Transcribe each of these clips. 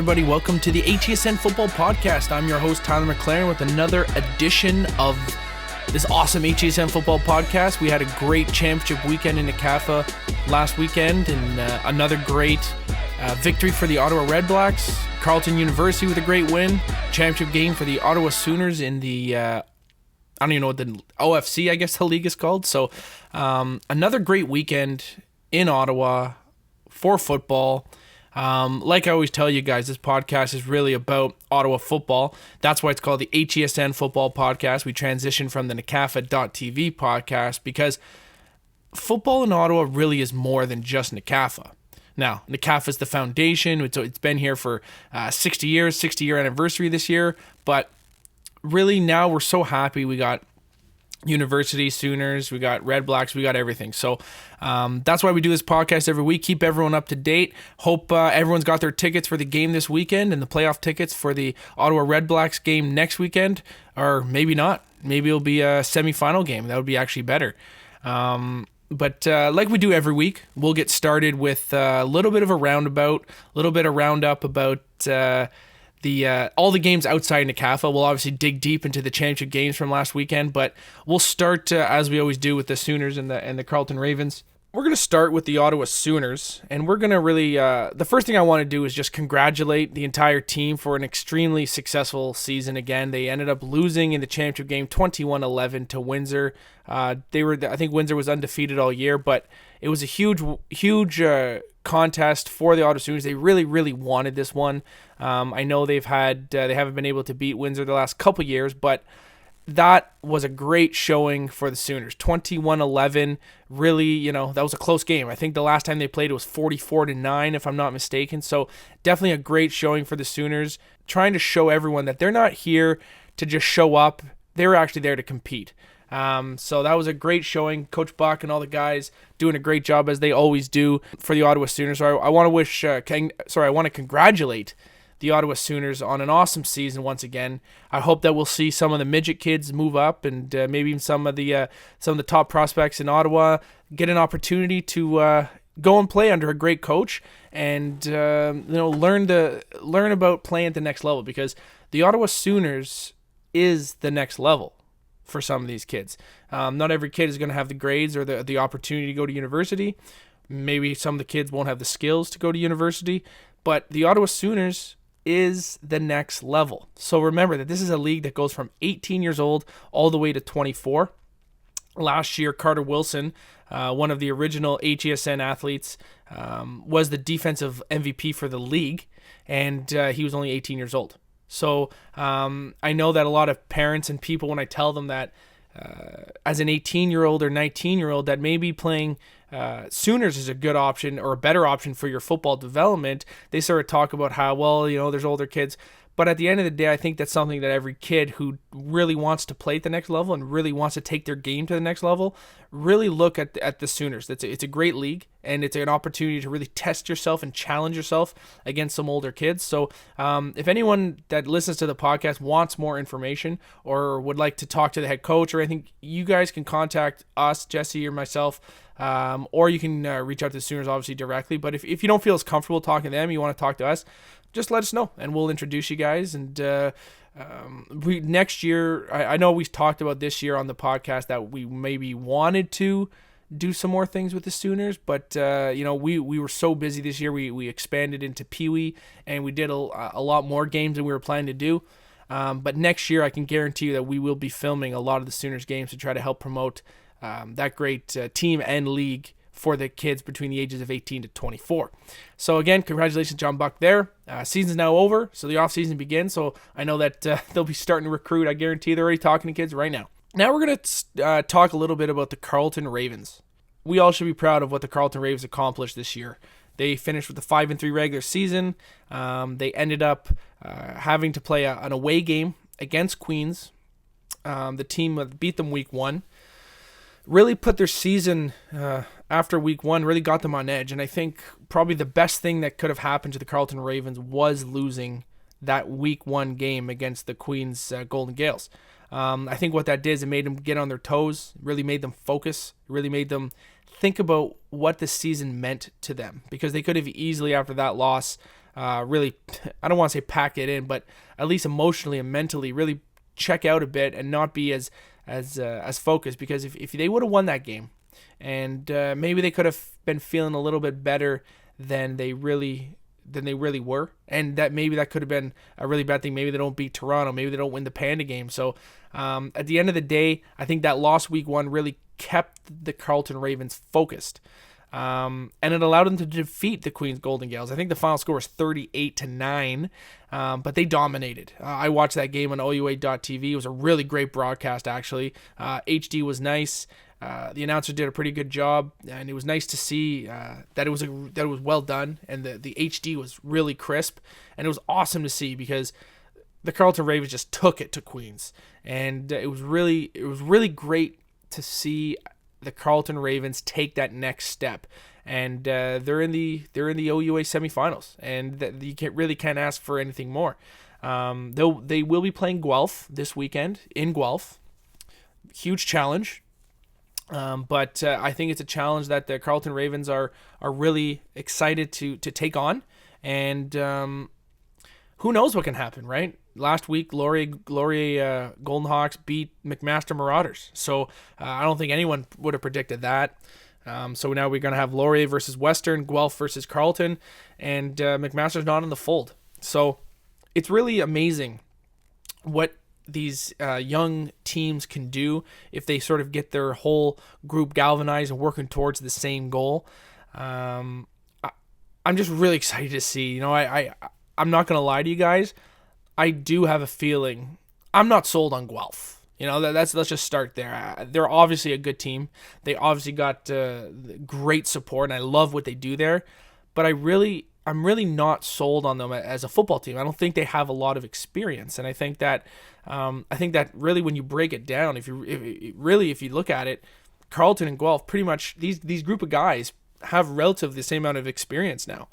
everybody. Welcome to the HESN Football Podcast. I'm your host, Tyler McLaren, with another edition of this awesome HESN Football Podcast. We had a great championship weekend in Nakafa last weekend, and another great victory for the Ottawa Red Blacks. Carleton University with a great win. Championship game for the Ottawa Sooners in the I don't even know what the OFC, I guess the league is called. So another great weekend in Ottawa for football. Like I always tell you guys, this podcast is really about Ottawa football. That's why it's called the HESN Football Podcast. We transitioned from the Nakafa.tv podcast because football in Ottawa really is more than just Nakafa. Now, Nakafa is the foundation. It's been here for 60 years, 60-year anniversary this year. But really now we're so happy we got University, Sooners, we got Red Blacks, we got everything. So that's why we do this podcast every week, keep everyone up to date. Hope everyone's got their tickets for the game this weekend and the playoff tickets for the Ottawa Red Blacks game next weekend, or maybe not. Maybe it'll be a semifinal game. That would be actually better. But like we do every week, we'll get started with a little bit of a roundabout, a little bit of roundup about all the games outside Nakafa. We'll obviously dig deep into the championship games from last weekend, but we'll start as we always do with the Sooners and the Carleton Ravens. We're going to start with the Ottawa Sooners, and we're going to really the first thing I want to do is just congratulate the entire team for an extremely successful season again. They ended up losing in the championship game 21-11 to Windsor. I think Windsor was undefeated all year, but it was a huge contest for the Ottawa Sooners. They really, really wanted this one. I know they haven't been able to beat Windsor the last couple years, but that was a great showing for the Sooners. 21-11, really, that was a close game. I think the last time they played it was 44-9, if I'm not mistaken. So definitely a great showing for the Sooners, trying to show everyone that they're not here to just show up. They're actually there to compete. So that was a great showing. Coach Buck and all the guys doing a great job, as they always do, for the Ottawa Sooners. So I want to congratulate the Ottawa Sooners on an awesome season once again. I hope that we'll see some of the midget kids move up, and maybe even some of the top prospects in Ottawa get an opportunity to go and play under a great coach, and learn about playing at the next level, because the Ottawa Sooners is the next level for some of these kids. Not every kid is going to have the grades or the opportunity to go to university. Maybe some of the kids won't have the skills to go to university, but the Ottawa Sooners is the next level. So remember that this is a league that goes from 18 years old all the way to 24. Last year, Carter Wilson, one of the original HESN athletes, was the defensive MVP for the league, and he was only 18 years old. So I know that a lot of parents and people, when I tell them that as an 18-year-old or 19-year-old that maybe playing Sooners is a good option or a better option for your football development, they sort of talk about how, there's older kids. But at the end of the day, I think that's something that every kid who really wants to play at the next level and really wants to take their game to the next level, really look at the Sooners. It's a great league, and it's an opportunity to really test yourself and challenge yourself against some older kids. So if anyone that listens to the podcast wants more information or would like to talk to the head coach or anything, you guys can contact us, Jesse or myself, or you can reach out to the Sooners obviously directly. But if you don't feel as comfortable talking to them, you want to talk to us, just let us know and we'll introduce you guys. And next year, I know we've talked about this year on the podcast that we maybe wanted to do some more things with the Sooners, but we were so busy this year. We expanded into Pee Wee, and we did a lot more games than we were planning to do. But next year, I can guarantee you that we will be filming a lot of the Sooners games to try to help promote that great team and league for the kids between the ages of 18 to 24. So again, congratulations, John Buck there. Season's now over, so the off-season begins. So I know that they'll be starting to recruit. I guarantee they're already talking to kids right now. Now we're going to talk a little bit about the Carleton Ravens. We all should be proud of what the Carleton Ravens accomplished this year. They finished with a 5-3 regular season. They ended up having to play an away game against Queens. The team that beat them week 1. Really put their season after week 1, really got them on edge. And I think probably the best thing that could have happened to the Carleton Ravens was losing that week 1 game against the Queens Golden Gales. I think what that did is it made them get on their toes, really made them focus, really made them think about what the season meant to them, because they could have easily, after that loss, really, I don't want to say pack it in, but at least emotionally and mentally really check out a bit and not be as focused, because if they would have won that game, and maybe they could have been feeling a little bit better than they really were, and that could have been a really bad thing. Maybe they don't beat Toronto, maybe they don't win the Panda game. So at the end of the day, I think that lost week one really kept the Carleton Ravens focused. And it allowed them to defeat the Queens Golden Gales. I think the final score was 38-9, but they dominated. I watched that game on OUA.TV. It was a really great broadcast, actually. HD was nice. The announcer did a pretty good job, and it was nice to see that it was well done, and the HD was really crisp, and it was awesome to see because the Carleton Ravens just took it to Queens, and it was really great to see the Carleton Ravens take that next step, and they're in the OUA semifinals, and you can't ask for anything more. They will be playing Guelph this weekend in Guelph. Huge challenge, but I think it's a challenge that the Carleton Ravens are really excited to take on, and who knows what can happen, right? Last week, Laurier Golden Hawks beat McMaster Marauders. So I don't think anyone would have predicted that. So now we're going to have Laurier versus Western, Guelph versus Carleton, and McMaster's not in the fold. So it's really amazing what these young teams can do if they sort of get their whole group galvanized and working towards the same goal. I'm just really excited to see. I'm not going to lie to you guys. I do have a feeling I'm not sold on Guelph. Let's just start there. They're obviously a good team. They obviously got great support, and I love what they do there. But I'm really not sold on them as a football team. I don't think they have a lot of experience, and I think that really when you break it down, if you look at it, Carleton and Guelph, pretty much these group of guys have relatively the same amount of experience now.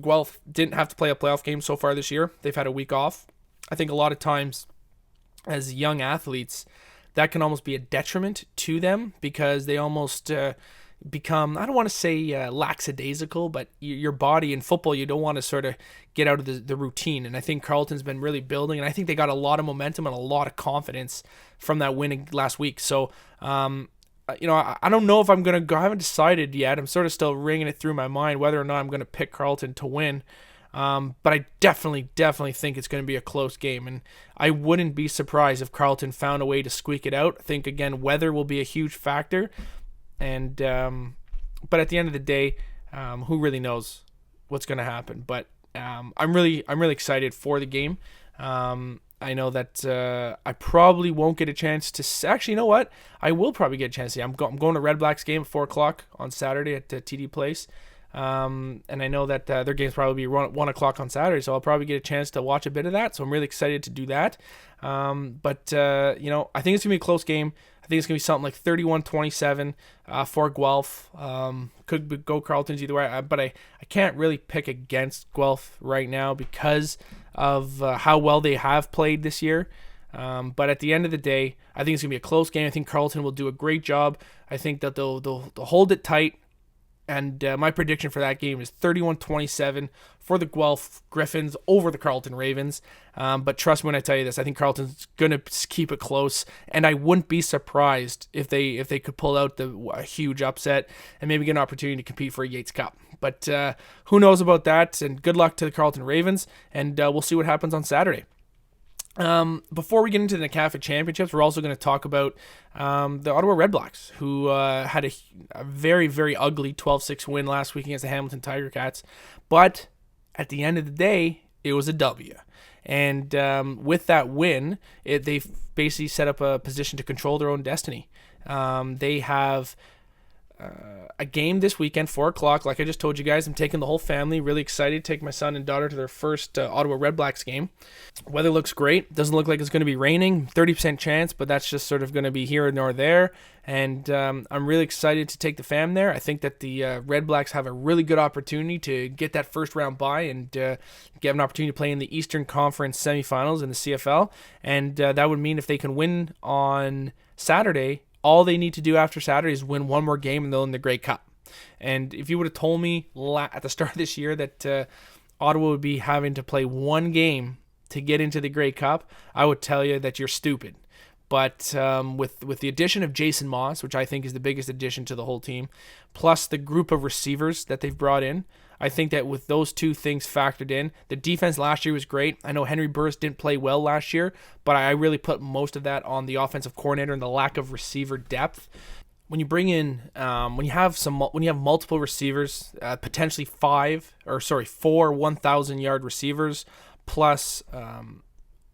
Guelph didn't have to play a playoff game so far this year. They've had a week off. I think a lot of times as young athletes, that can almost be a detriment to them because they almost become, I don't want to say lackadaisical, but your body in football, you don't want to sort of get out of the routine. And I think Carleton's been really building, and I think they got a lot of momentum and a lot of confidence from that win last week. So, I don't know if I'm going to go. I haven't decided yet. I'm sort of still ringing it through my mind whether or not I'm going to pick Carleton to win. But I definitely think it's going to be a close game. And I wouldn't be surprised if Carleton found a way to squeak it out. I think, again, weather will be a huge factor. And but at the end of the day, who really knows what's going to happen? But I'm really excited for the game. I know that I probably won't get a chance to. Actually, you know what? I will probably get a chance to see. I'm going to Red Blacks game at 4:00 on Saturday at TD Place. And I know that their game's probably 1 o'clock on Saturday, so I'll probably get a chance to watch a bit of that. So I'm really excited to do that. But I think it's going to be a close game. I think it's going to be something like 31-27 for Guelph. Could go Carleton's either way, but I can't really pick against Guelph right now because of how well they have played this year. But at the end of the day, I think it's going to be a close game. I think Carleton will do a great job. I think that they'll hold it tight. And my prediction for that game is 31-27 for the Guelph Griffins over the Carleton Ravens. But trust me when I tell you this, I think Carleton's going to keep it close. And I wouldn't be surprised if they could pull out a huge upset and maybe get an opportunity to compete for a Yates Cup. But who knows about that? And good luck to the Carleton Ravens. And we'll see what happens on Saturday. Before we get into the NCAFA Championships, we're also going to talk about the Ottawa Red Blacks, who had a very, very ugly 12-6 win last week against the Hamilton Tiger Cats. But at the end of the day, it was a W. And with that win, they basically set up a position to control their own destiny. They have a game this weekend, 4 o'clock. Like I just told you guys, I'm taking the whole family. Really excited to take my son and daughter to their first Ottawa Red Blacks game. Weather looks great. Doesn't look like it's going to be raining. 30% chance, but that's just sort of going to be here nor there. And I'm really excited to take the fam there. I think that the Red Blacks have a really good opportunity to get that first round bye and get an opportunity to play in the Eastern Conference semifinals in the CFL. And that would mean if they can win on Saturday, all they need to do after Saturday is win one more game and they'll win the Grey Cup. And if you would have told me at the start of this year that Ottawa would be having to play one game to get into the Grey Cup, I would tell you that you're stupid. But with the addition of Jason Moss, which I think is the biggest addition to the whole team, plus the group of receivers that they've brought in, I think that with those two things factored in, the defense last year was great. I know Henry Burris didn't play well last year, but I really put most of that on the offensive coordinator and the lack of receiver depth. When you bring in, when you have multiple receivers, potentially four 1,000-yard receivers, plus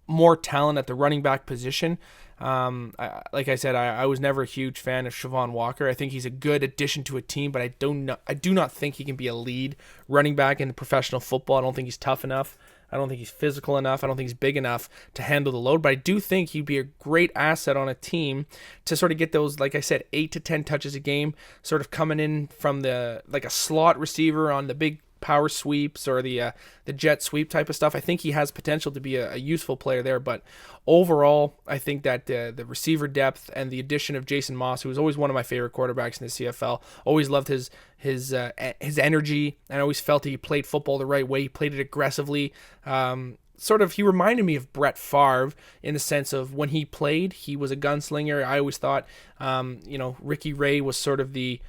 more talent at the running back position. Like I said, I was never a huge fan of Siobhan Walker. I think he's a good addition to a team, but I do not think he can be a lead running back in professional football. I don't think he's tough enough. I don't think he's physical enough. I don't think he's big enough to handle the load, but I do think he'd be a great asset on a team to sort of get those, like I said, 8 to 10 touches a game, sort of coming in from like a slot receiver on the big power sweeps or the jet sweep type of stuff. I think he has potential to be a useful player there, but overall, I think that the receiver depth and the addition of Jason Moss, who was always one of my favorite quarterbacks in the CFL, always loved his energy, and I always felt he played football the right way. He played it aggressively. He reminded me of Brett Favre in the sense of when he played, he was a gunslinger. I always thought, Ricky Ray was sort of the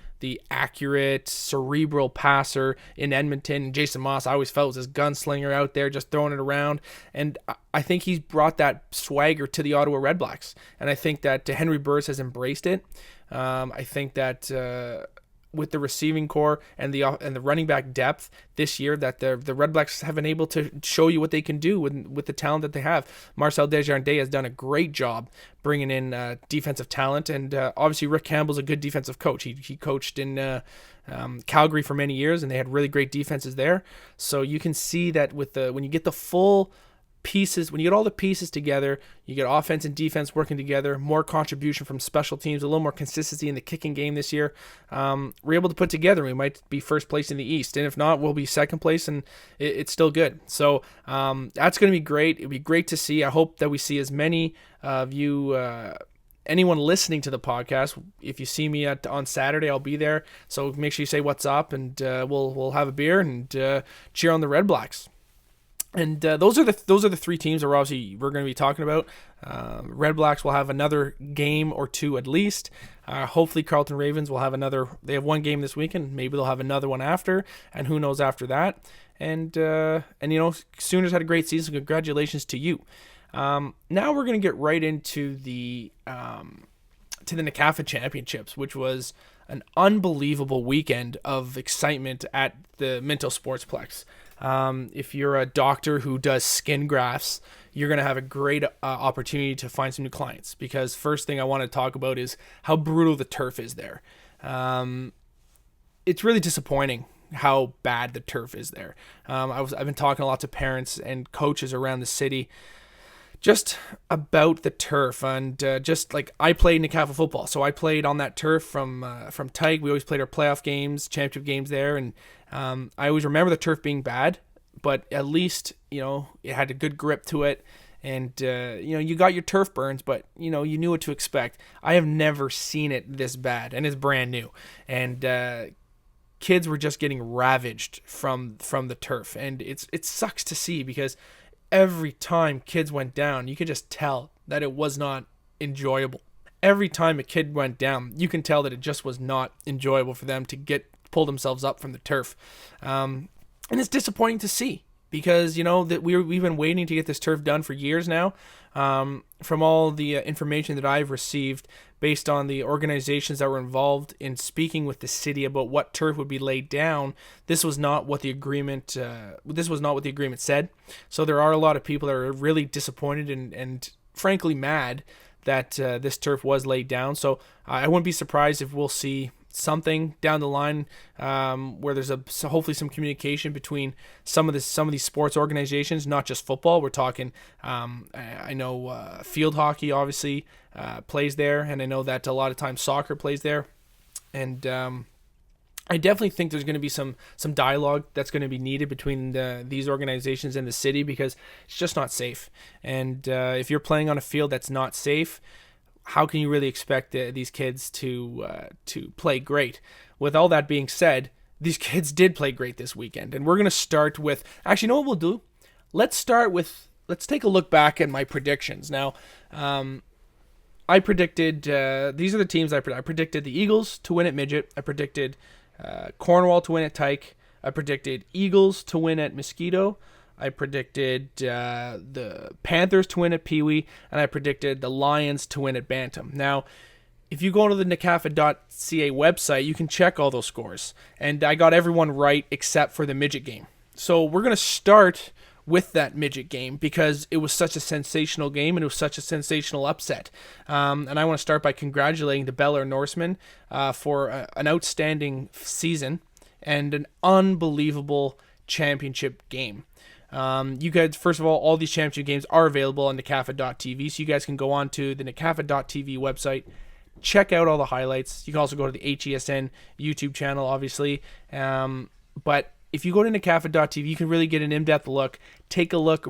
accurate, cerebral passer in Edmonton. Jason Moss, I always felt, was this gunslinger out there just throwing it around. And I think he's brought that swagger to the Ottawa Redblacks. And I think that Henry Burris has embraced it. I think that with the receiving core and the running back depth this year, that the Redblacks have been able to show you what they can do with the talent that they have. Marcel Desjardins has done a great job bringing in defensive talent, and obviously Rick Campbell's a good defensive coach. He coached in Calgary for many years, and they had really great defenses there. So you can see that when you get the full pieces, when you get all the pieces together, you get offense and defense working together, more contribution from special teams, a little more consistency in the kicking game this year. We're able to put together. We might be first place in the East, and if not, we'll be second place, and it's still good. So that's going to be great. It'll be great to see. I hope that we see as many of you. Anyone listening to the podcast, if you see me on Saturday, I'll be there. So make sure you say what's up, and we'll have a beer and cheer on the Redblacks. And those are the three teams that we're going to be talking about. Redblacks will have another game or two at least. Hopefully Carleton Ravens will have another. They have one game this weekend. Maybe they'll have another one after, and who knows after that. And Sooners had a great season. Congratulations to you. Now we're going to get right into the NCAFA Championships, which was an unbelievable weekend of excitement at the Minto Sportsplex. If you're a doctor who does skin grafts, you're going to have a great opportunity to find some new clients, because first thing I want to talk about is how brutal the turf is there. It's really disappointing how bad the turf is there. I've been talking a lot to parents and coaches around the city just about the turf, and just like I played NCAFA football, so I played on that turf from Tyke. We always played our playoff games, championship games there, and I always remember the turf being bad, but at least it had a good grip to it, and you got your turf burns, but you knew what to expect. I have never seen it this bad, and it's brand new, and kids were just getting ravaged from the turf, and it sucks to see, because every time kids went down, you could just tell that it was not enjoyable. Every time a kid went down, you can tell that it just was not enjoyable for them to pull themselves up from the turf. And it's disappointing to see, because that we've been waiting to get this turf done for years now. From all the information that I've received based on the organizations that were involved in speaking with the city about what turf would be laid down, this was not what the agreement said. So there are a lot of people that are really disappointed and frankly mad that this turf was laid down. So I wouldn't be surprised if we'll see something down the line where there's hopefully some communication between some of these sports organizations, not just football. We're talking I know field hockey obviously plays there, and I know that a lot of times soccer plays there, and I definitely think there's going to be some dialogue that's going to be needed between these organizations and the city, because it's just not safe. And if you're playing on a field that's not safe, how can you really expect these kids to play great? with all that being said, these kids did play great this weekend. And we're going to start with, actually, you know what we'll do? Let's take a look back at my predictions. Now, I predicted, these are the teams I predicted the Eagles to win at Midget. I predicted Cornwall to win at Tyke. I predicted Eagles to win at Mosquito. I predicted the Panthers to win at Pee-wee. And I predicted the Lions to win at Bantam. Now, if you go to the NCAFA.ca website, you can check all those scores. And I got everyone right except for the midget game. So we're going to start with that midget game because it was such a sensational game and it was such a sensational upset. And I want to start by congratulating the Bel Air Norsemen for an outstanding season and an unbelievable championship game. You guys, first of all these championship games are available on NCAFA.tv, so you guys can go on to the NCAFA.tv website, check out all the highlights. You can also go to the HESN YouTube channel, obviously. But if you go to NCAFA.tv, you can really get an in-depth look. Take a look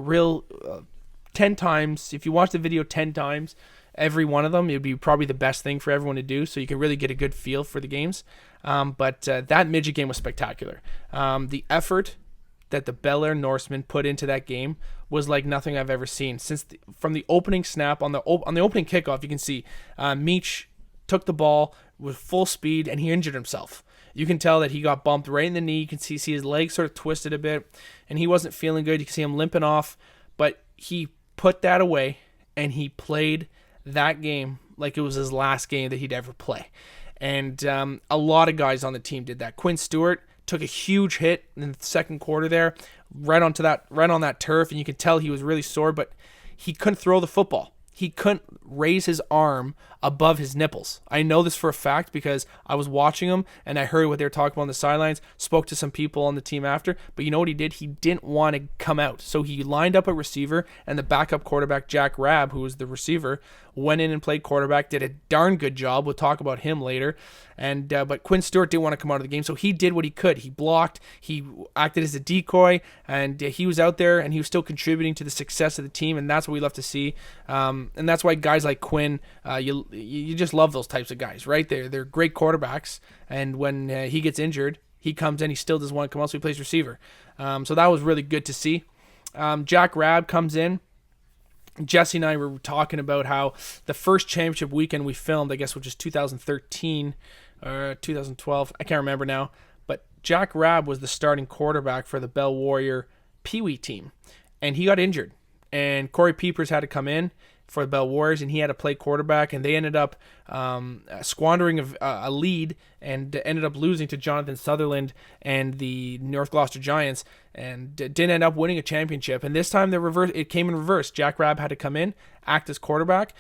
10 times. If you watch the video 10 times, every one of them, it would be probably the best thing for everyone to do, so you can really get a good feel for the games. But that midget game was spectacular. The effort that the Bel Air Norsemen put into that game was like nothing I've ever seen. From the opening snap, on the opening kickoff, you can see Meach took the ball with full speed, and he injured himself. You can tell that he got bumped right in the knee. You can see his legs sort of twisted a bit, and he wasn't feeling good. You can see him limping off, but he put that away, and he played that game like it was his last game that he'd ever play. And a lot of guys on the team did that. Quinn Stewart took a huge hit in the second quarter there, right on that turf, and you could tell he was really sore, but he couldn't throw the football. He couldn't raise his arm above his nipples. I know this for a fact because I was watching him and I heard what they were talking about on the sidelines, spoke to some people on the team after, but you know what he did? He didn't want to come out. So he lined up a receiver, and the backup quarterback, Jack Rabb, who was the receiver, went in and played quarterback, did a darn good job. We'll talk about him later. And but Quinn Stewart didn't want to come out of the game, so he did what he could. He blocked, he acted as a decoy, and he was out there, and he was still contributing to the success of the team, and that's what we love to see. And that's why guys like Quinn, you just love those types of guys, right? They're great quarterbacks, and when he gets injured, he comes in, he still doesn't want to come out, so he plays receiver. So that was really good to see. Jack Rabb comes in. Jesse and I were talking about how the first championship weekend we filmed, I guess, which is 2013 or 2012, I can't remember now, but Jack Rabb was the starting quarterback for the Bell Warrior Pee-wee team, and he got injured, and Corey Peepers had to come in for the Bell Warriors, and he had to play quarterback, and they ended up squandering a lead and ended up losing to Jonathan Sutherland and the North Gloucester Giants, and didn't end up winning a championship. And this time it came in reverse. Jack Rabb had to come in, act as quarterback.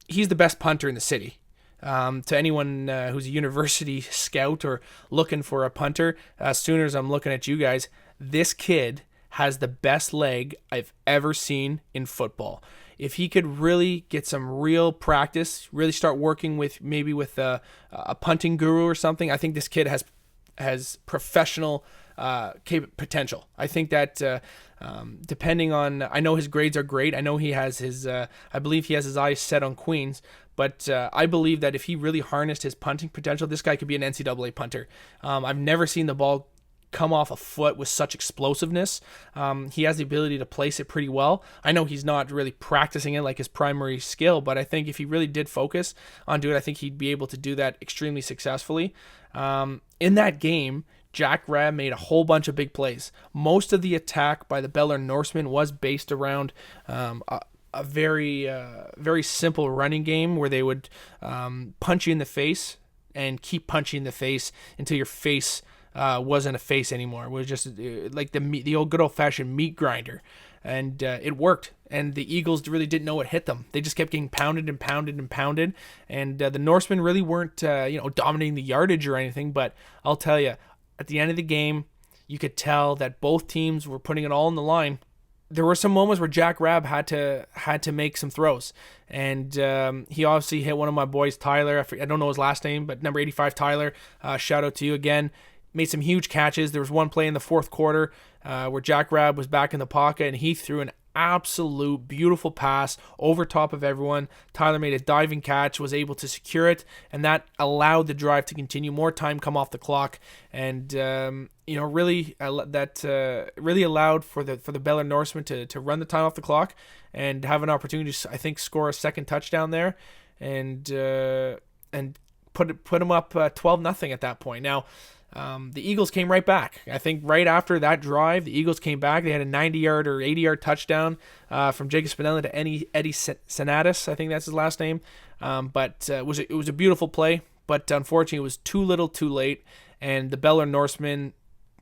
He's the best punter in the city. To anyone who's a university scout or looking for a punter, Sooners, I'm looking at you guys. This kid has the best leg I've ever seen in football. If he could really get some real practice, really start working with a punting guru or something, I think this kid has professional potential. I think that depending on, I know his grades are great. I know he has I believe he has his eyes set on Queens, but I believe that if he really harnessed his punting potential, this guy could be an NCAA punter. I've never seen the ball come off a foot with such explosiveness. He has the ability to place it pretty well. I know he's not really practicing it like his primary skill, but I think if he really did focus on doing it, I think he'd be able to do that extremely successfully. In that game, Jack Rabb made a whole bunch of big plays. Most of the attack by the Bel Air Norsemen was based around a very simple running game where they would punch you in the face and keep punching in the face until your face wasn't a face anymore. It was just like the old good old-fashioned meat grinder, and it worked. And the Eagles really didn't know what hit them. They just kept getting pounded and pounded and pounded, and the Norsemen really weren't dominating the yardage or anything. But I'll tell you, at the end of the game, you could tell that both teams were putting it all on the line. There were some moments where Jack Rabb had to make some throws, and he obviously hit one of my boys, Tyler. I don't know his last name, but number 85, Tyler. Shout out to you again. Made some huge catches. There was one play in the fourth quarter where Jack Rabb was back in the pocket, and he threw an absolute beautiful pass over top of everyone. Tyler made a diving catch, was able to secure it, and that allowed the drive to continue. More time come off the clock, and really really allowed for the Baylor Norsemen to run the time off the clock and have an opportunity to, I think, score a second touchdown there, and put them up 12-0 at that point. Now, the Eagles came right back. I think right after that drive, the Eagles came back. They had a 90-yard or 80-yard touchdown from Jacob Spinella to Eddie Senatus. I think that's his last name. But it was a beautiful play, but unfortunately it was too little too late, and the Baylor Norsemen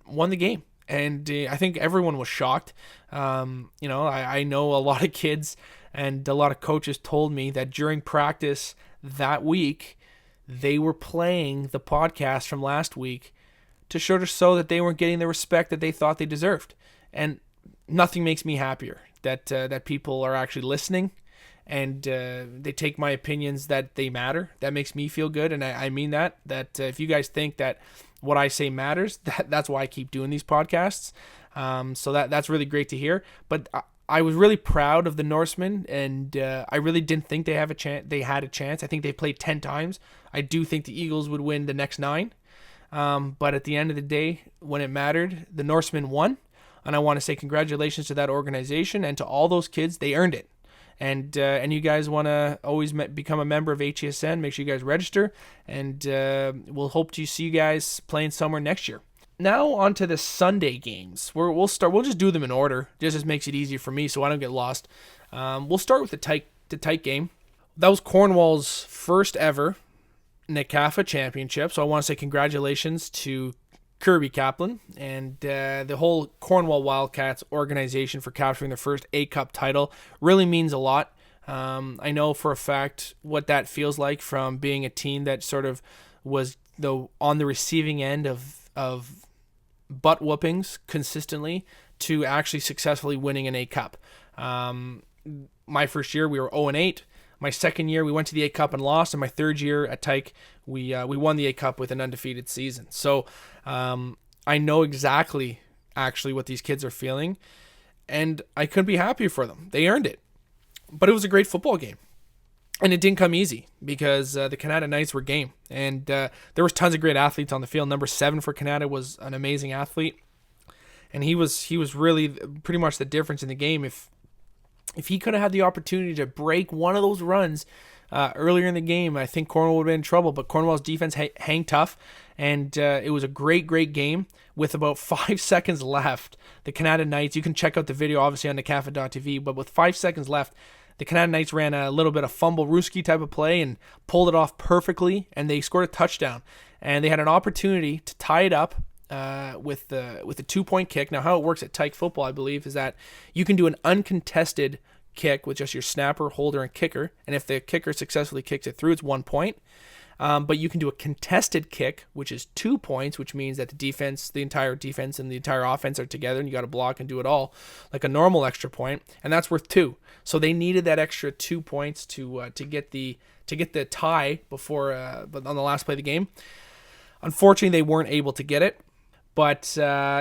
won the game. And I think everyone was shocked. I know a lot of kids and a lot of coaches told me that during practice that week, they were playing the podcast from last week to show that they weren't getting the respect that they thought they deserved. And nothing makes me happier that people are actually listening and they take my opinions that they matter. That makes me feel good, and I mean that if you guys think that what I say matters, that's why I keep doing these podcasts. So that's really great to hear. But I was really proud of the Norsemen, and I really didn't think they had a chance. I think they played 10 times. I do think the Eagles would win the next 9. But at the end of the day, when it mattered, the Norsemen won. And I want to say congratulations to that organization and to all those kids. They earned it. And you guys want to always become a member of HESN, make sure you guys register. And we'll hope to see you guys playing somewhere next year. Now on to the Sunday games. We'll just do them in order. Just makes it easier for me so I don't get lost. We'll start with the tight game. That was Cornwall's first ever NCAFA championship. So I want to say congratulations to Kirby Kaplan and the whole Cornwall Wildcats organization for capturing their first A-Cup title. Really means a lot. I know for a fact what that feels like from being a team that sort of was on the receiving end of butt whoopings consistently to actually successfully winning an A-Cup. My first year, we were 0-8. My second year, we went to the A-Cup and lost. And my third year at Tyke, we won the A-Cup with an undefeated season. So I know exactly actually what these kids are feeling, and I couldn't be happier for them. They earned it. But it was a great football game. And it didn't come easy because the Canada Knights were game. And there was tons of great athletes on the field. Number 7 for Canada was an amazing athlete. And he was really pretty much the difference in the game. If he could have had the opportunity to break one of those runs earlier in the game, I think Cornwall would have been in trouble. But Cornwall's defense hang tough. And it was a great game. With about 5 seconds left, the Canada Knights, you can check out the video obviously on thecafa.tv, but with 5 seconds left, the Canada Knights ran a little bit of fumble-rooski type of play and pulled it off perfectly, and they scored a touchdown. And they had an opportunity to tie it up with a 2-point kick. Now, how it works at Tyke football, I believe, is that you can do an uncontested kick with just your snapper, holder, and kicker. And if the kicker successfully kicks it through, it's 1 point. But you can do a contested kick, which is 2 points, which means that the entire defense and the entire offense are together, and you got to block and do it all like a normal extra point, and that's worth 2. So they needed that extra 2 points to get the tie before but on the last play of the game. Unfortunately, they weren't able to get it, but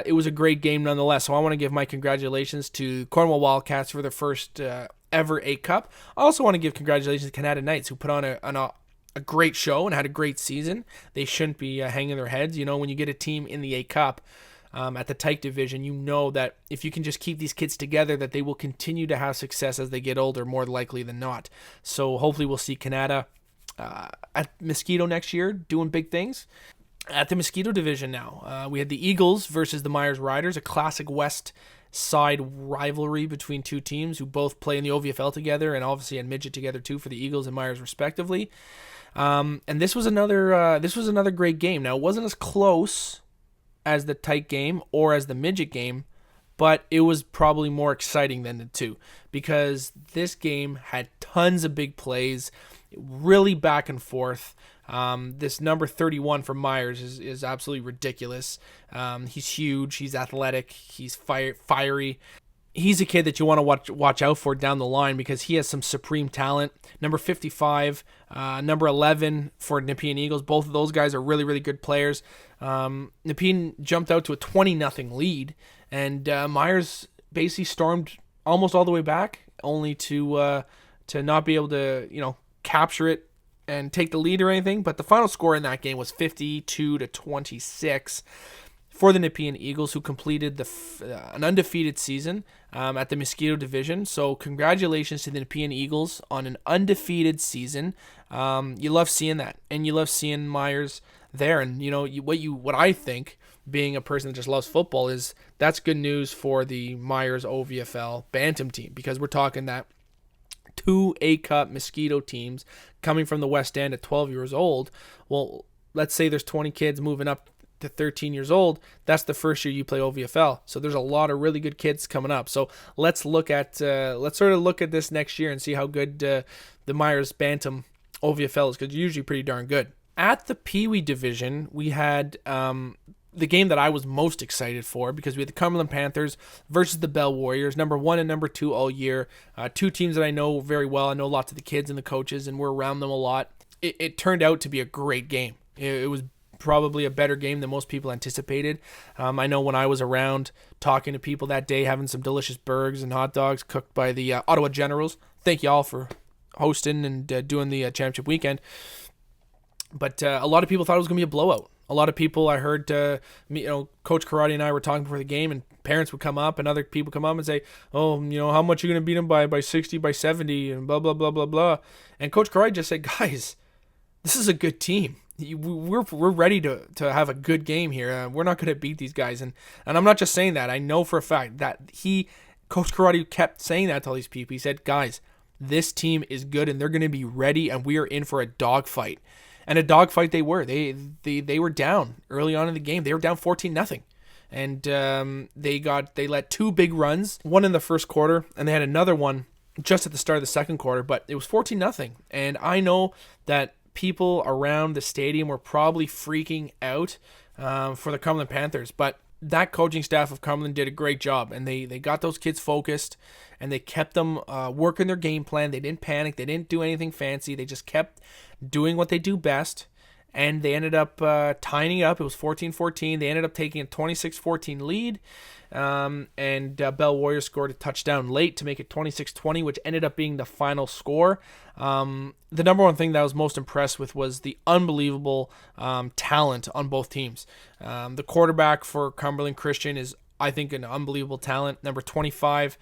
it was a great game nonetheless. So I want to give my congratulations to Cornwall Wildcats for their first ever A-Cup. I also want to give congratulations to Canada Knights, who put on a great show and had a great season. They shouldn't be hanging their heads. When you get a team in the A-Cup at the Tyke division, you know that if you can just keep these kids together, that they will continue to have success as they get older, more likely than not. So hopefully we'll see Canada at Mosquito next year doing big things. At the Mosquito division now, we had the Eagles versus the Myers Riders, a classic West Side rivalry between two teams who both play in the OVFL together and obviously had midget together too for the Eagles and Myers respectively. And this was another great game. Now, it wasn't as close as the Tyke game or as the midget game, but it was probably more exciting than the two because this game had tons of big plays, really back and forth. This number 31 for Myers is absolutely ridiculous. He's huge, he's athletic, he's fiery. He's a kid that you want to watch out for down the line because he has some supreme talent. Number 55, number 11 for Nepean Eagles. Both of those guys are really, really good players. Nepean jumped out to a 20-0 lead, and Myers basically stormed almost all the way back, only to not be able to, capture it and take the lead or anything. But the final score in that game was 52-26 for the Nepean Eagles, who completed an undefeated season at the Mosquito Division. So congratulations to the Nepean Eagles on an undefeated season. You love seeing that, and you love seeing Myers there. And what I think, being a person that just loves football, is that's good news for the Myers OVFL Bantam team, because we're talking that 2 A-Cup Mosquito teams coming from the West End at 12 years old. Well, let's say there's 20 kids moving up to 13 years old. That's the first year you play OVFL. So there's a lot of really good kids coming up. So let's sort of look at this next year and see how good the Myers Bantam OVFL is, because it's usually pretty darn good. At the Pee Wee division, we had the game that I was most excited for, because we had the Cumberland Panthers versus the Bell Warriors, number 1 and number 2 all year. 2 teams that I know very well. I know lots of the kids and the coaches, and we're around them a lot. It turned out to be a great game. It was probably a better game than most people anticipated. I know when I was around talking to people that day, having some delicious burgers and hot dogs cooked by the Ottawa Generals. Thank you all for hosting and doing the championship weekend. But a lot of people thought it was going to be a blowout. A lot of people, I heard, Coach Karate and I were talking before the game, and parents would come up and other people come up and say, oh, how much are you going to beat them by 60, by 70, and blah, blah, blah, blah, blah. And Coach Karate just said, guys, this is a good team. We're ready to have a good game here. We're not going to beat these guys. And I'm not just saying that. I know for a fact that Coach Karate kept saying that to all these people. He said, guys, this team is good, and they're going to be ready, and we are in for a dogfight. And a dogfight they were. They were down early on in the game. They were down 14-0. And they let 2 big runs, one in the first quarter, and they had another one just at the start of the second quarter, but it was 14-0. And I know that people around the stadium were probably freaking out for the Cumberland Panthers, but that coaching staff of Cumberland did a great job, and they got those kids focused, and they kept them working their game plan. They didn't panic. They didn't do anything fancy. They just kept doing what they do best, and they ended up tying it up. It was 14-14. They ended up taking a 26-14 lead, and Bell Warriors scored a touchdown late to make it 26-20, which ended up being the final score. The number one thing that I was most impressed with was the unbelievable talent on both teams. The quarterback for Cumberland Christian is, I think, an unbelievable talent. Number 25,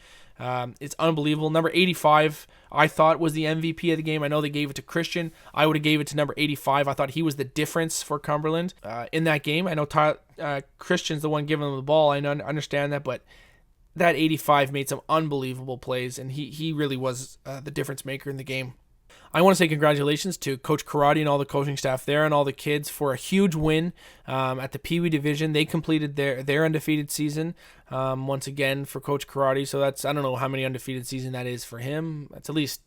it's unbelievable. Number 85, I thought was the MVP of the game. I know they gave it to Christian. I would have gave it to number 85. I thought he was the difference for Cumberland in that game. I know Christian's the one giving them the ball. I understand that, but that 85 made some unbelievable plays, and he really was the difference maker in the game. I want to say congratulations to Coach Karate and all the coaching staff there and all the kids for a huge win at the Pee Wee division. They completed their undefeated season once again for Coach Karate. So that's, I don't know how many undefeated season that is for him. That's at least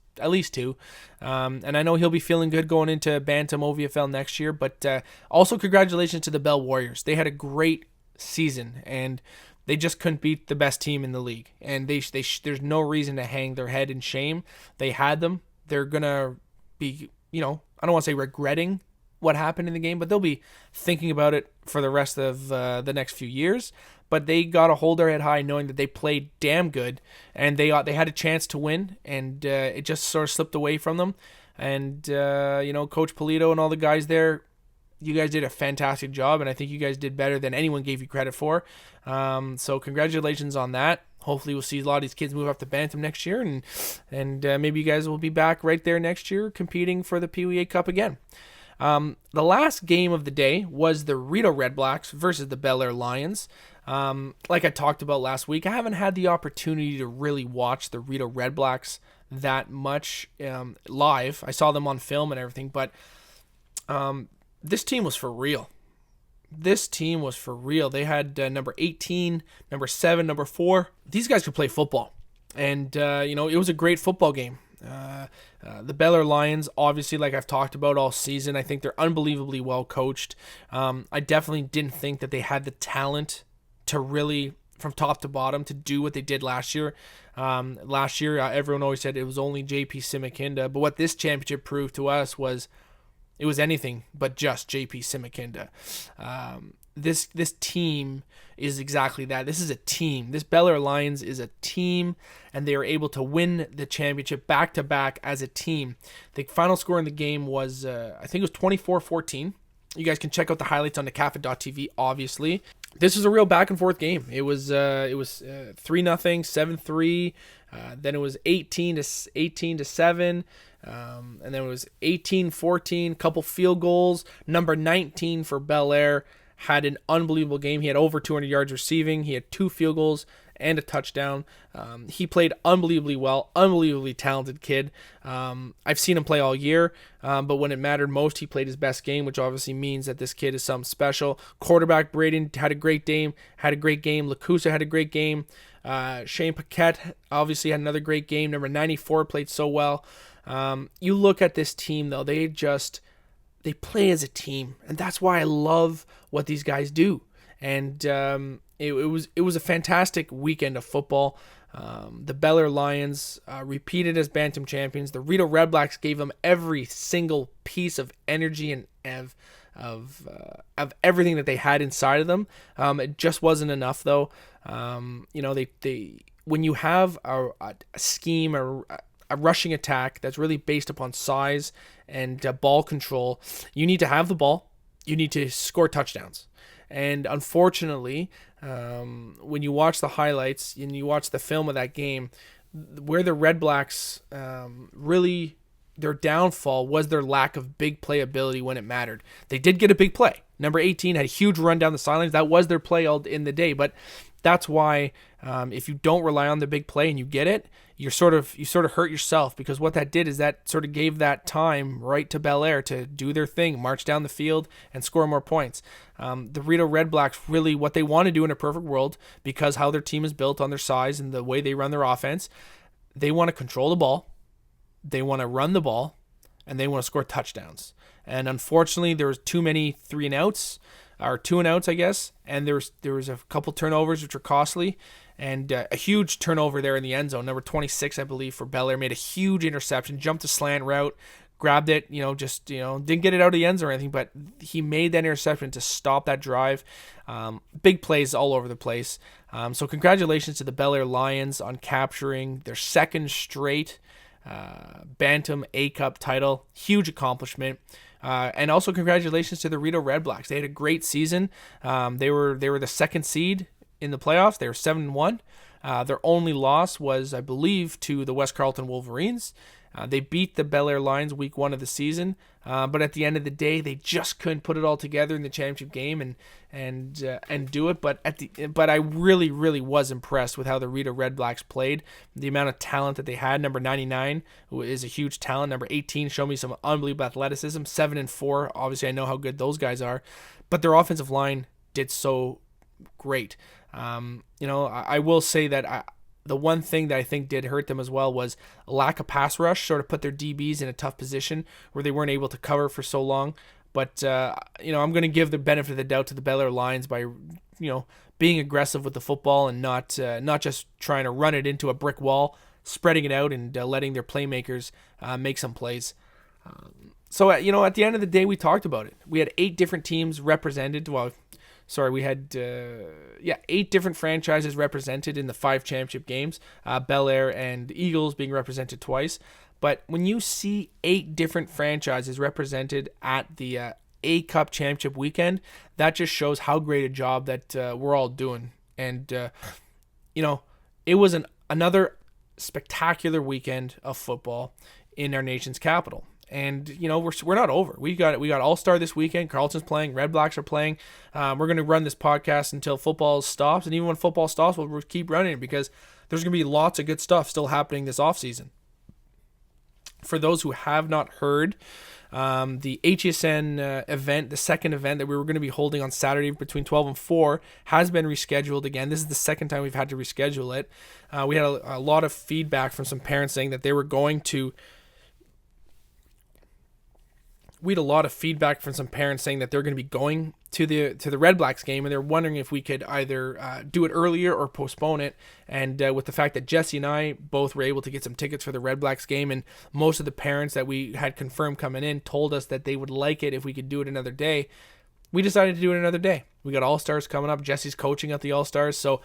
2. And I know he'll be feeling good going into Bantam OVFL next year. But also congratulations to the Bell Warriors. They had a great season, and they just couldn't beat the best team in the league. And there's no reason to hang their head in shame. They had them. They're going to be, I don't want to say regretting what happened in the game, but they'll be thinking about it for the rest of the next few years. But they got to hold their head high knowing that they played damn good, and they had a chance to win, and it just sort of slipped away from them. And, Coach Polito and all the guys there, you guys did a fantastic job, and I think you guys did better than anyone gave you credit for. So congratulations on that. Hopefully we'll see a lot of these kids move up to Bantam next year, and maybe you guys will be back right there next year competing for the Pee Wee Cup again. The last game of the day was the Rideau Red Blacks versus the Bel Air Lions. Like I talked about last week, I haven't had the opportunity to really watch the Rideau Red Blacks that much live. I saw them on film and everything, but this team was for real. They had number 18, number 7, number 4. These guys could play football. And, it was a great football game. The Bel Air Lions, obviously, like I've talked about all season, I think they're unbelievably well coached. I definitely didn't think that they had the talent to really, from top to bottom, to do what they did last year. Everyone always said it was only JP Simikinda. But what this championship proved to us was it was anything but just JP Simikinda. this team is exactly that. This is a team. This Bel Air Lions is a team, and they were able to win the championship back-to-back as a team. The final score in the game was, I think it was 24-14. You guys can check out the highlights on thecafa.tv, obviously. This was a real back-and-forth game. It was 3-0, 7-3, then it was 18-7, and then it was 18-14, couple field goals. Number 19 for Bel Air had an unbelievable game. He had over 200 yards receiving. He had 2 field goals and a touchdown. He played unbelievably well, unbelievably talented kid. I've seen him play all year, but when it mattered most, he played his best game, which obviously means that this kid is something special. Quarterback Braden had a great game. Lacusa had a great game. Shane Paquette obviously had another great game. Number 94 played so well. You look at this team, though, they play as a team, and that's why I love what these guys do. And it was a fantastic weekend of football. The Bel Air Lions repeated as Bantam champions. The Rito Red Blacks gave them every single piece of energy and of everything that they had inside of them. It just wasn't enough, though. They when you have a scheme, a rushing attack that's really based upon size and ball control, you need to have the ball. You need to score touchdowns. And unfortunately, when you watch the highlights and you watch the film of that game, where the Red Blacks really, their downfall was their lack of big playability when it mattered. They did get a big play. Number 18 had a huge run down the sidelines. That was their play all in the day. But that's why if you don't rely on the big play and you get it, you sort of hurt yourself, because what that did is that sort of gave that time right to Bel Air to do their thing, march down the field and score more points. The Rito Red Blacks, really what they want to do in a perfect world, because how their team is built on their size and the way they run their offense, they want to control the ball, they want to run the ball, and they want to score touchdowns. And unfortunately, there was too many 3-and-outs, or 2-and-outs, I guess, and there was a couple turnovers which were costly, and a huge turnover there in the end zone. Number 26, I believe, for Bel Air, made a huge interception, jumped a slant route, grabbed it, didn't get it out of the end zone or anything, but he made that interception to stop that drive. Big plays all over the place. So congratulations to the Bel Air Lions on capturing their second straight Bantam A-Cup title. Huge accomplishment. And also congratulations to the Rito Red Blacks. They had a great season. They were the second seed in the playoffs. They were 7-1. Their only loss was, I believe, to the West Carleton Wolverines. They beat the Bel Air Lions week 1 of the season, but at the end of the day, they just couldn't put it all together in the championship game and do it. But I really, really was impressed with how the Rito Red Blacks played. The amount of talent that they had. Number 99 who is a huge talent. Number 18 showed me some unbelievable athleticism. 7-4. Obviously, I know how good those guys are, but their offensive line did so great. I will say that the one thing that I think did hurt them as well was a lack of pass rush, sort of put their DBs in a tough position where they weren't able to cover for so long. But, I'm going to give the benefit of the doubt to the Bel Air Lions by, being aggressive with the football and not just trying to run it into a brick wall, spreading it out and letting their playmakers make some plays. So, at the end of the day, we talked about it. We had 8 different teams represented. We had 8 different franchises represented in the 5 championship games. Bel Air and Eagles being represented twice. But when you see 8 different franchises represented at the A-Cup championship weekend, that just shows how great a job that we're all doing. And, it was another spectacular weekend of football in our nation's capital. And we're not over. We got All-Star this weekend. Carleton's playing. Red Blacks are playing. We're going to run this podcast until football stops, and even when football stops, we'll keep running it because there's going to be lots of good stuff still happening this offseason. For those who have not heard, the HESN event, the second event that we were going to be holding on Saturday between 12 and 4, has been rescheduled again. This is the second time we've had to reschedule it. We had a lot of feedback from some parents saying that they were going to. We had a lot of feedback from some parents saying that they're going to be going to the Red Blacks game, and they're wondering if we could either do it earlier or postpone it. And with the fact that Jesse and I both were able to get some tickets for the Red Blacks game, and most of the parents that we had confirmed coming in told us that they would like it if we could do it another day, we decided to do it another day. We got All-Stars coming up. Jesse's coaching at the All-Stars, so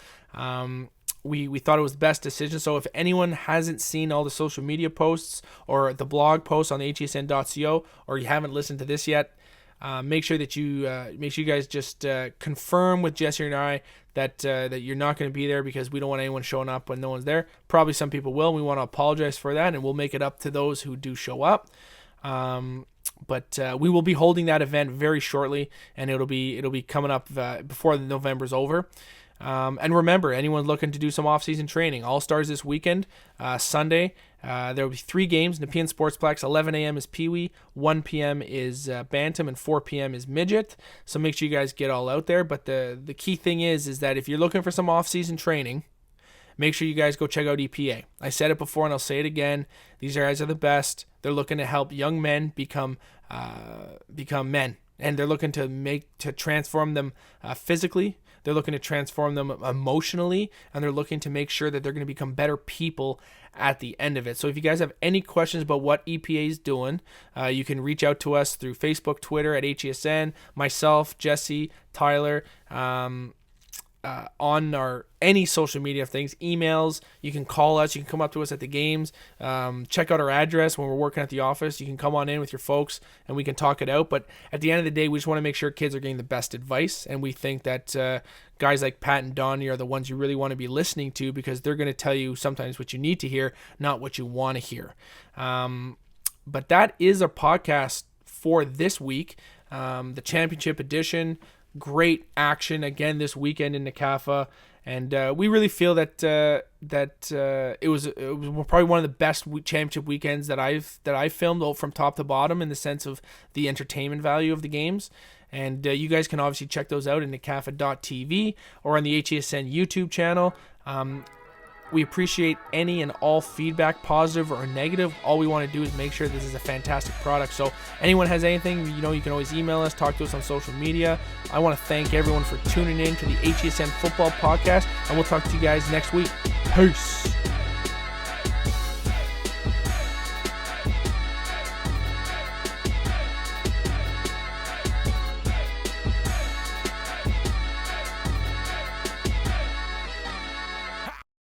we thought it was the best decision. So if anyone hasn't seen all the social media posts or the blog posts on the HESN.co, or you haven't listened to this yet, make sure you guys just confirm with Jesse and I that you're not going to be there, because we don't want anyone showing up when no one's there. Probably some people will, and we want to apologize for that, and we'll make it up to those who do show up. But we will be holding that event very shortly, and it'll be coming up before November's over. And remember, anyone looking to do some off-season training, All-Stars this weekend, Sunday. There will be 3 games. Nepean Sportsplex, 11 a.m. is Pee Wee, 1 p.m. is Bantam, and 4 p.m. is Midget. So make sure you guys get all out there. But the key thing is that if you're looking for some off-season training, make sure you guys go check out EPA. I said it before, and I'll say it again. These guys are the best. They're looking to help young men become men, and they're looking to transform them physically. They're looking to transform them emotionally, and they're looking to make sure that they're going to become better people at the end of it. So if you guys have any questions about what EPA is doing, you can reach out to us through Facebook, Twitter at HESN, myself, Jesse, Tyler, on our any social media things, emails. You can call us. You can come up to us at the games. Check out our address when we're working at the office. You can come on in with your folks, and we can talk it out. But at the end of the day, we just want to make sure kids are getting the best advice, and we think that guys like Pat and Donnie are the ones you really want to be listening to, because they're going to tell you sometimes what you need to hear, not what you want to hear. But that is our podcast for this week, the championship edition. Great action again this weekend in Nakafa, and we really feel that it was probably one of the best championship weekends that I've filmed from top to bottom, in the sense of the entertainment value of the games. And you guys can obviously check those out in nakafa.tv or on the HESN YouTube channel. We appreciate any and all feedback, positive or negative. All we want to do is make sure this is a fantastic product. So anyone has anything, you can always email us, talk to us on social media. I want to thank everyone for tuning in to the HESN Football Podcast, and we'll talk to you guys next week. Peace.